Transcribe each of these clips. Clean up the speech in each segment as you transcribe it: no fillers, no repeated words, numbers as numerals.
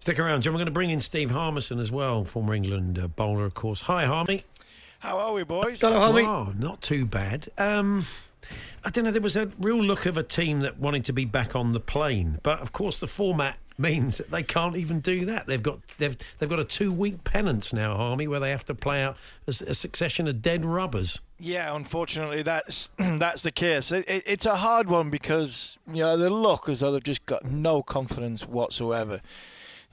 Stick around, John. We're going to bring in Steve Harmison as well, former England bowler, of course. Hi, Harmy. How are we, boys? Hello, Harmy. Oh, not too bad. I don't know, there was a real look of a team that wanted to be back on the plane. But, of course, the format means that they can't even do that. They've got a 2-week penance now, Harmy, where they have to play out a succession of dead rubbers. Yeah, unfortunately, that's the case. It's a hard one because they look as though they've just got no confidence whatsoever.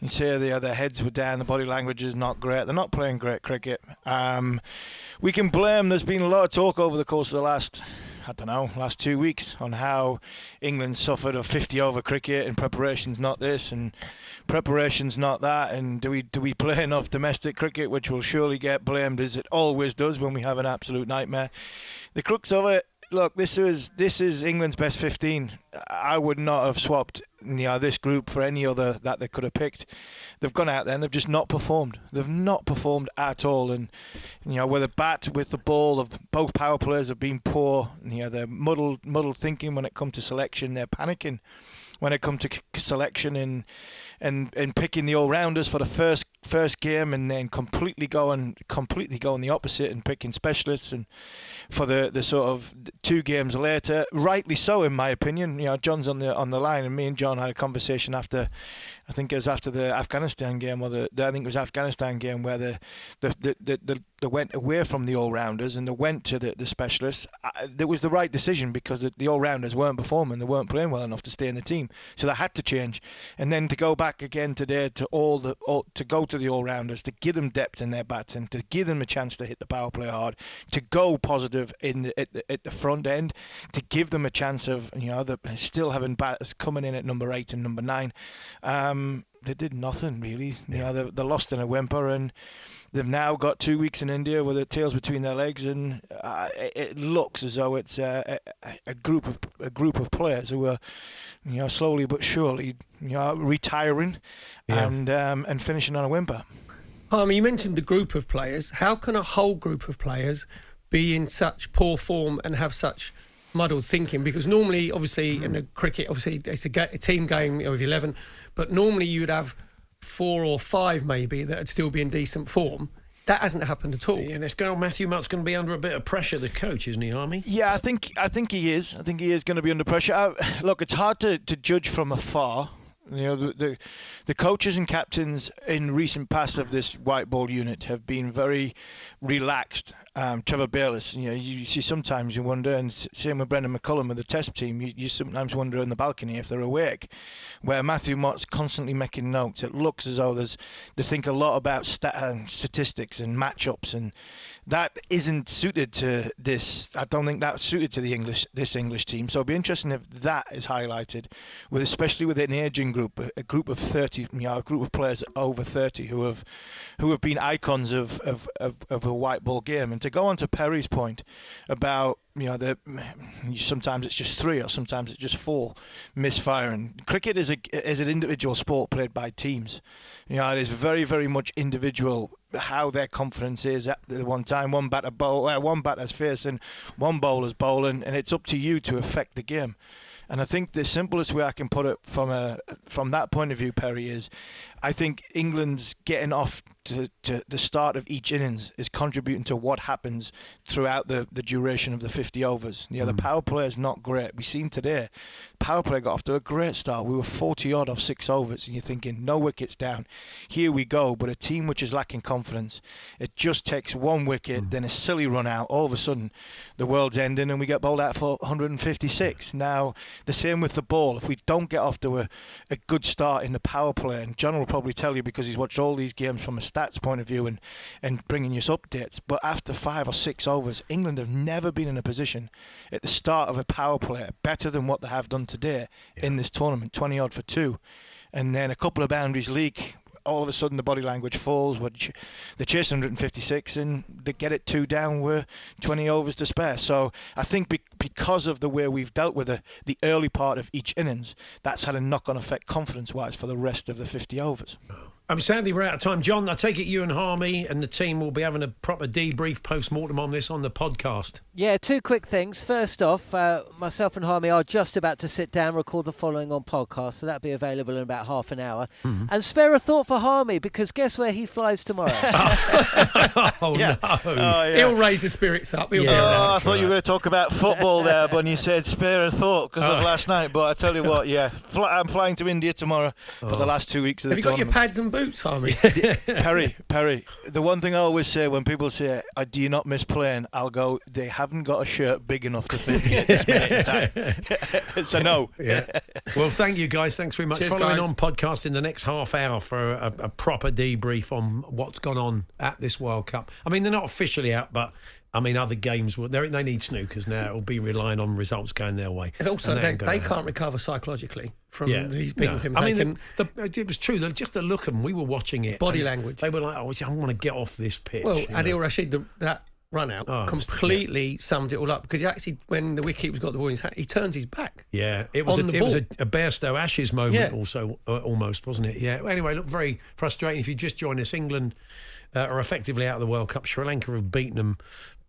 You see their heads were down, the body language is not great. They're not playing great cricket. We can blame, there's been a lot of talk over the course of the last 2 weeks on how England suffered a 50-over cricket and preparation's not this and preparation's not that, and do we play enough domestic cricket, which will surely get blamed as it always does when we have an absolute nightmare. The crux of it, look, this is England's best 15. I would not have swapped this group for any other that they could have picked. They've gone out there and they've just not performed. They've not performed at all. And with the bat, with the ball, of both power players have been poor. They're muddled thinking when it comes to selection. They're panicking when it comes to selection and picking the all-rounders for the first game, and then completely going the opposite and picking specialists, and for the sort of 2 games later, rightly so in my opinion. John's on the line, and me and John had a conversation after, I think it was after the Afghanistan game, or I think it was Afghanistan game, where they went away from the all-rounders and they went to the specialists. It was the right decision because the all-rounders weren't performing, they weren't playing well enough to stay in the team, so they had to change. And then to go back again today to go to the all-rounders, to give them depth in their batting, to give them a chance to hit the power play hard, to go positive at the front end, to give them a chance of still having batters coming in at number 8 and number 9. They did nothing really. They lost in a whimper, and they've now got 2 weeks in India with their tails between their legs, and it looks as though it's a group of players who are slowly but surely retiring and finishing on a whimper. You mentioned the group of players. How can a whole group of players be in such poor form and have such muddled thinking? Because normally, obviously, in the cricket, obviously it's a team game of 11, but normally you'd have 4 or 5 maybe that would still be in decent form. That hasn't happened at all. Yeah, and it's Matthew Mutt's going to be under a bit of pressure, the coach, isn't he, Harmy? Yeah, I think he is. I think he is going to be under pressure. Look, it's hard to judge from afar. The coaches and captains in recent past of this white ball unit have been very relaxed. Trevor Bayliss, you see sometimes you wonder, and same with Brendan McCullum with the Test team, you sometimes wonder in the balcony if they're awake. Where Matthew Mott's constantly making notes, it looks as though they think a lot about statistics and matchups, and that isn't suited to this. I don't think that's suited to this English team. So it'll be interesting if that is highlighted, especially with an aging group, a group of 30, a group of players over 30 who have been icons of a white ball game. And to go on to Perry's point about sometimes it's just 3 or sometimes it's just 4 misfiring. Cricket is an individual sport played by teams. It is very, very much individual how their confidence is at the one time. One batter's facing, one bowler's bowling, and it's up to you to affect the game. And I think the simplest way I can put it from that point of view, Perry, is I think England's getting off to the start of each innings is contributing to what happens throughout the duration of the 50 overs. The power play is not great. We've seen today, power play got off to a great start. We were 40-odd off 6 overs, and you're thinking, no wickets down. Here we go. But a team which is lacking confidence, it just takes 1 wicket, then a silly run out. All of a sudden, the world's ending, and we get bowled out for 156. Now, the same with the ball. If we don't get off to a good start in the power play, and John will probably tell you because he's watched all these games from a stats point of view and bringing us updates, but after 5 or 6 overs, England have never been in a position at the start of a power play better than what they have done today in this tournament, 20-odd for 2. And then a couple of boundaries leak. All of a sudden the body language falls. They chase 156 and they get it 2 down with 20 overs to spare. So I think because of the way we've dealt with the early part of each innings, that's had a knock-on effect confidence-wise for the rest of the 50 overs. Sadly, we're out of time. John, I take it you and Harmy and the team will be having a proper debrief post-mortem on this on the podcast. Yeah, 2 quick things. First off, myself and Harmy are just about to sit down, record the following on podcast, so that'll be available in about half an hour. Mm-hmm. And spare a thought for Harmy, because guess where he flies tomorrow? No. yeah. He'll raise the spirits up. He'll Yeah, be all I right. thought you were going to talk about football there, but you said spare a thought because of last night. But I tell you what, I'm flying to India tomorrow for the last 2 weeks of the Have you got your tournament. pads and boots, Harmy? Perry, the one thing I always say when people say, do you not miss playing? I'll go, they haven't got a shirt big enough to fit me at this minute in time. So no. Yeah. Well, thank you guys. Thanks very much. Cheers, Following guys. on podcast in the next half hour for a proper debrief on what's gone on at this World Cup. I mean, they're not officially out, but I mean, other games, they need snookers now. It'll be relying on results going their way. And also, And they ain't gonna can't happen. recover psychologically from Yeah. these beatings. No. I mean, it was true. Just the look of them, we were watching it. Body and language. They were like, I want to get off this pitch. Well, you know. Adil Rashid, that run out Oh, completely summed it all up, because he actually, when the wicketkeeper's got the ball in his hand, he turns his back. Yeah, it was on the it was ball. a Bairstow Ashes moment Yeah. also, almost, wasn't it? Yeah. Anyway, look, very frustrating. If you just join us, England are effectively out of the World Cup. Sri Lanka have beaten them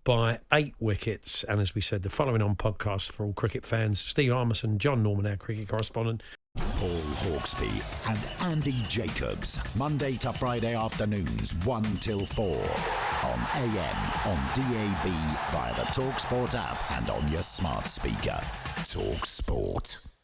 by 8 wickets. And as we said, the following on podcast for all cricket fans, Steve Harmison, John Norman, our cricket correspondent. Paul Hawksbee and Andy Jacobs, Monday to Friday afternoons 1 till 4 on AM, on DAB, via the talkSPORT app and on your smart speaker. talkSPORT.